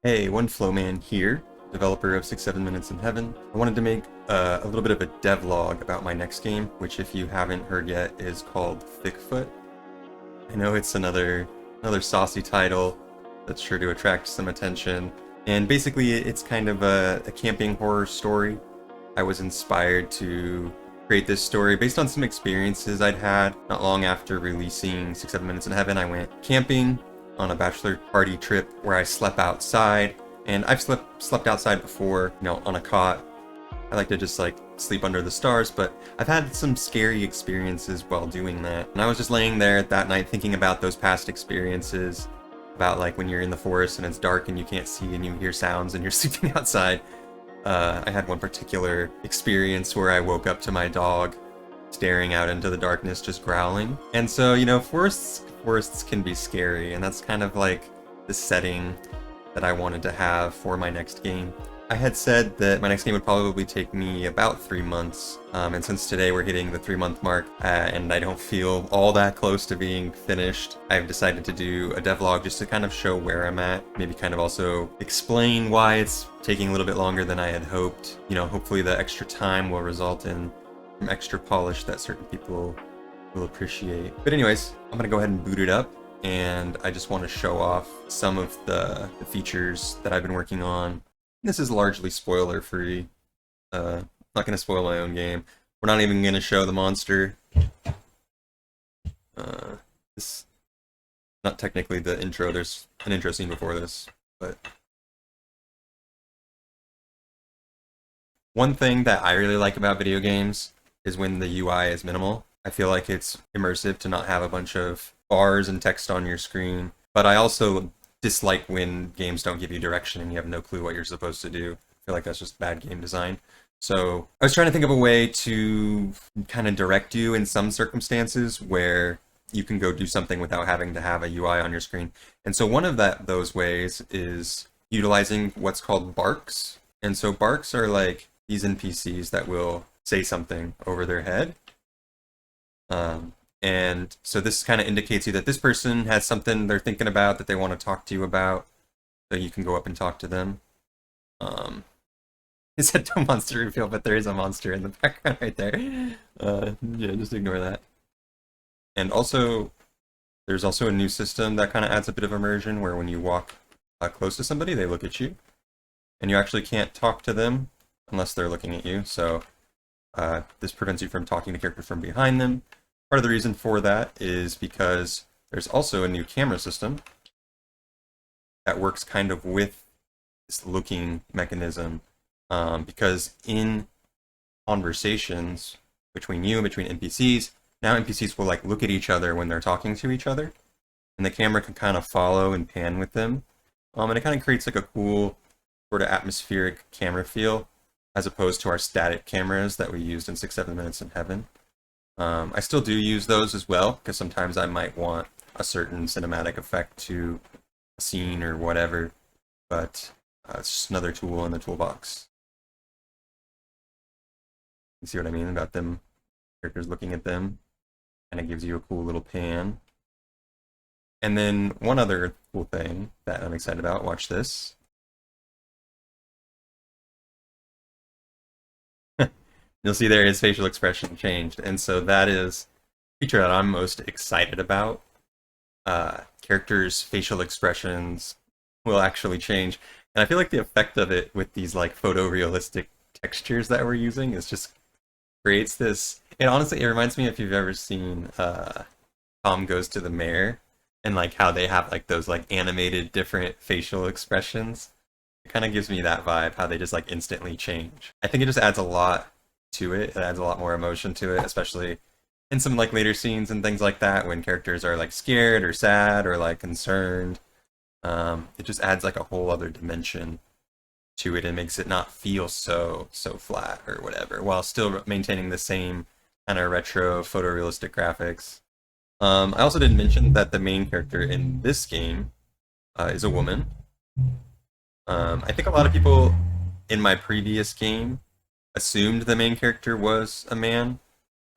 Hey, One Flowman here, developer of 6-7 Minutes in Heaven. I wanted to make a little bit of a devlog about my next game, which if you haven't heard yet is called Thiccfoot. I know it's another saucy title that's sure to attract some attention, and basically it's kind of a camping horror story. I was inspired to create this story based on some experiences I'd had not long after releasing 6-7 Minutes in Heaven. I went camping on a bachelor party trip where I slept outside, and I've slept outside before, on a cot. I like to just like sleep under the stars, but I've had some scary experiences while doing that. And I was just laying there that night thinking about those past experiences, about like when you're in the forest and it's dark and you can't see and you hear sounds and you're sleeping outside. I had one particular experience where I woke up to my dog staring out into the darkness, just growling. And so, forests can be scary, and that's kind of like the setting that I wanted to have for my next game. I had said that my next game would probably take me about 3 months, and since today we're hitting the 3-month mark, and I don't feel all that close to being finished, I've decided to do a devlog just to kind of show where I'm at, maybe kind of also explain why it's taking a little bit longer than I had hoped. Hopefully the extra time will result in some extra polish that certain people will appreciate. But anyways, I'm gonna go ahead and boot it up, and I just want to show off some of the features that I've been working on. This is largely spoiler free. I'm not gonna spoil my own game. We're not even gonna show the monster. This not technically the intro. There's an intro scene before this, but one thing that I really like about video games is when the UI is minimal. I feel like it's immersive to not have a bunch of bars and text on your screen, but I also dislike when games don't give you direction and you have no clue what you're supposed to do. I feel like that's just bad game design. So I was trying to think of a way to kind of direct you in some circumstances where you can go do something without having to have a UI on your screen. And so one of those ways is utilizing what's called barks. And so barks are like these NPCs that will say something over their head. And so this kind of indicates you that this person has something they're thinking about that they want to talk to you about, so you can go up and talk to them. It said no monster reveal, but there is a monster in the background right there. Yeah, just ignore that. And also, there's also a new system that kind of adds a bit of immersion, where when you walk close to somebody, they look at you. And you actually can't talk to them unless they're looking at you, so this prevents you from talking to characters from behind them. Part of the reason for that is because there's also a new camera system that works kind of with this looking mechanism, because in conversations between you and between NPCs, now NPCs will like look at each other when they're talking to each other, and the camera can kind of follow and pan with them, and it kind of creates like a cool sort of atmospheric camera feel as opposed to our static cameras that we used in 6-7 Minutes in Heaven. I still do use those as well, because sometimes I might want a certain cinematic effect to a scene or whatever, but it's just another tool in the toolbox. You see what I mean about them, characters looking at them? Kind of gives you a cool little pan. And then one other cool thing that I'm excited about, watch this. You'll see there his facial expression changed, and so that is a feature that I'm most excited about. Characters' facial expressions will actually change, and I feel like the effect of it with these like photorealistic textures that we're using is just creates this. It honestly, it reminds me if you've ever seen Tom Goes to the Mayor, and like how they have like those like animated different facial expressions. It kind of gives me that vibe, how they just like instantly change. I think it just adds a lot to it. It adds a lot more emotion to it, especially in some like later scenes and things like that when characters are like scared or sad or like concerned. It just adds like a whole other dimension to it and makes it not feel so flat or whatever, while still maintaining the same kind of retro photorealistic graphics. I also didn't mention that the main character in this game is a woman. I think a lot of people in my previous game assumed the main character was a man,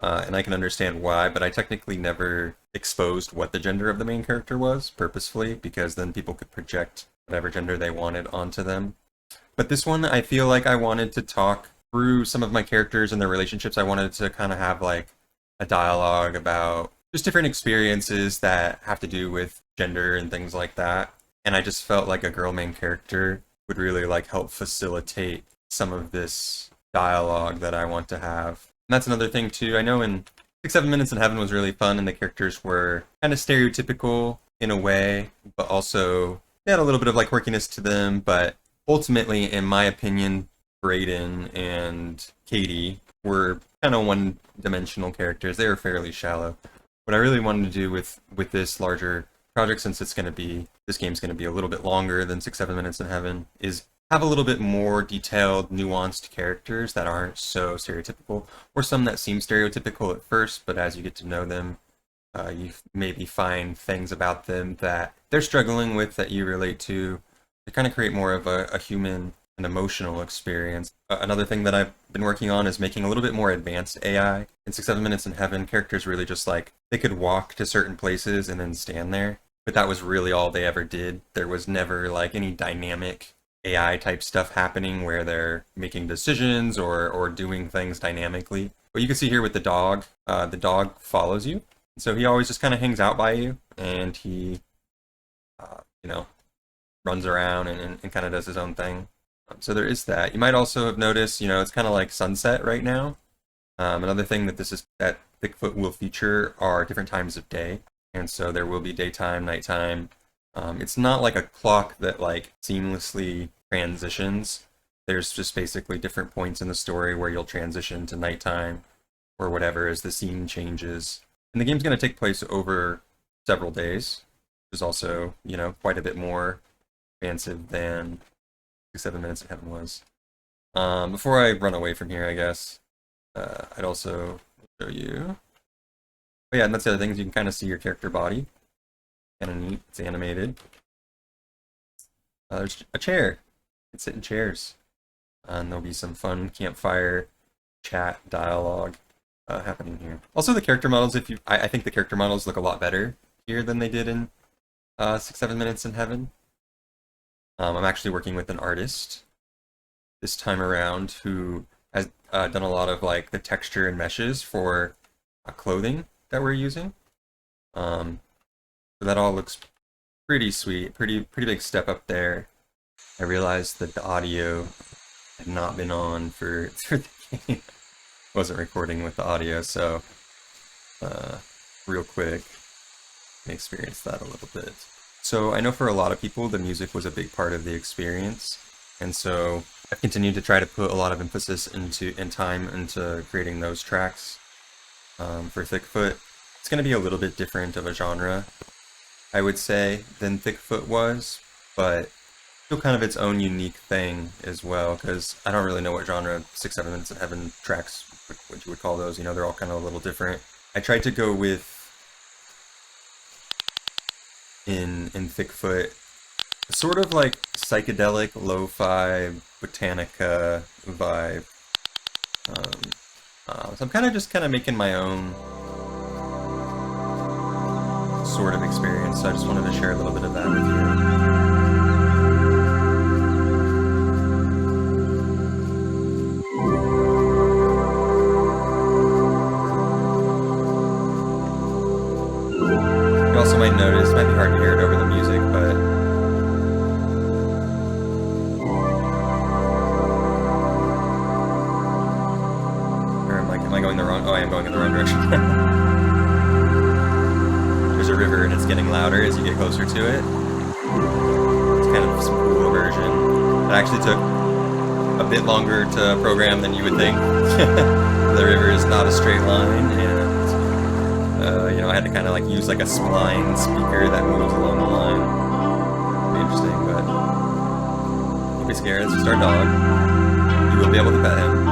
and I can understand why, but I technically never exposed what the gender of the main character was purposefully, because then people could project whatever gender they wanted onto them. But this one, I feel like I wanted to talk through some of my characters and their relationships. I wanted to kind of have like a dialogue about just different experiences that have to do with gender and things like that. And I just felt like a girl main character would really like help facilitate some of this dialogue that I want to have. And that's another thing too. I know in 6-7 Minutes in Heaven was really fun and the characters were kind of stereotypical in a way, but also they had a little bit of like quirkiness to them. But ultimately, in my opinion, Brayden and Katie were kind of one-dimensional characters. They were fairly shallow. What I really wanted to do with this larger project, since this game's going to be a little bit longer than 6-7 Minutes in Heaven, is have a little bit more detailed, nuanced characters that aren't so stereotypical, or some that seem stereotypical at first, but as you get to know them, you maybe find things about them that they're struggling with that you relate to. They kind of create more of a human and emotional experience. Another thing that I've been working on is making a little bit more advanced AI. In 6-7 Minutes in Heaven, characters really just like, they could walk to certain places and then stand there, but that was really all they ever did. There was never like any dynamic AI type stuff happening where they're making decisions or doing things dynamically. But you can see here with the dog follows you. So he always just kind of hangs out by you, and he, runs around and kind of does his own thing. So there is that. You might also have noticed, it's kind of like sunset right now. Another thing that Thiccfoot will feature are different times of day. And so there will be daytime, nighttime. It's not like a clock that like seamlessly transitions. There's just basically different points in the story where you'll transition to nighttime or whatever as the scene changes. And the game's going to take place over several days, which is also, quite a bit more expansive than 7 Minutes in Heaven was. Before I run away from here, I guess, I'd also show you. But yeah, and that's the other thing, is you can kind of see your character body. Kind of neat. It's animated. There's a chair. You can sit in chairs. And there'll be some fun campfire chat dialogue happening here. Also, the character models, I think the character models look a lot better here than they did in 6-7 Minutes in Heaven. I'm actually working with an artist this time around who has done a lot of like the texture and meshes for clothing that we're using. So that all looks pretty sweet, pretty big step up there. I realized that the audio had not been on for the game. Wasn't recording with the audio, so real quick, experience that a little bit. So I know for a lot of people, the music was a big part of the experience, and so I've continued to try to put a lot of emphasis and time into creating those tracks for Thiccfoot. It's going to be a little bit different of a genre, I would say, than Thiccfoot was, but still kind of its own unique thing as well, because I don't really know what genre 6-7 Minutes in Heaven tracks, what you would call those, they're all kind of a little different. I tried to go with, in Thiccfoot, sort of like psychedelic, lo-fi, botanica vibe. So I'm kind of making my own sort of experience, so I just wanted to share a little bit of that with you. You also might notice, it might be hard to hear it over the music, but or am I going the wrong? Oh, I am going in the wrong direction. There's a river and it's getting louder as you get closer to it. It's kind of some cool immersion. It actually took a bit longer to program than you would think. The river is not a straight line, and I had to kind of like use like a spline speaker that moves along the line. Pretty interesting, but don't be scared. It's just our dog. You will be able to pet him.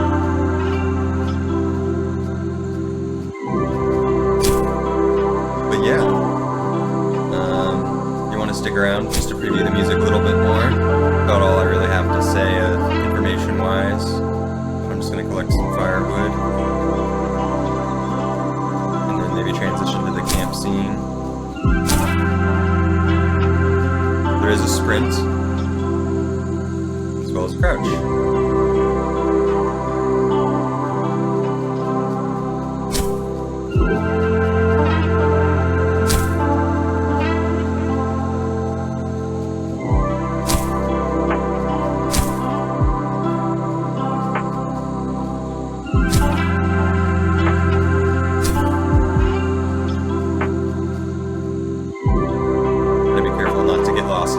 But yeah, you want to stick around just to preview the music a little bit more. About all I really have to say information-wise. I'm just going to collect some firewood. Maybe transition to the camp scene. There is a sprint well as crouch.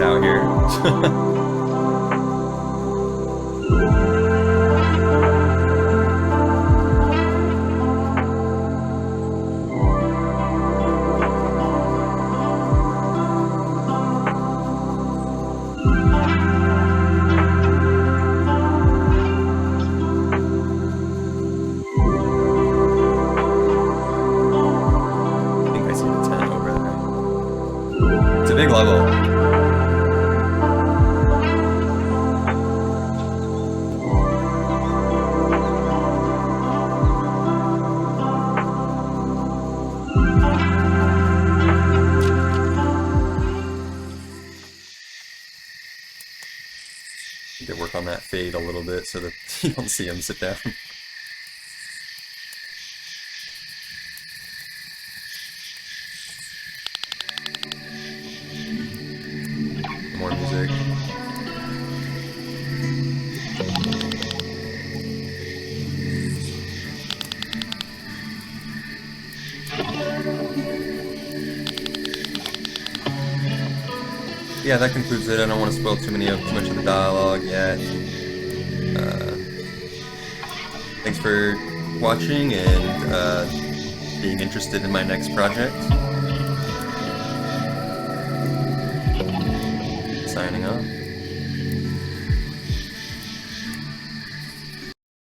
Out here. I think I see the 10 over there. It's a big level. Need to work on that fade a little bit so that you don't see him sit down. More music. Yeah, that concludes it. I don't want to spoil too much of the dialogue yet. Thanks for watching and being interested in my next project. Signing off.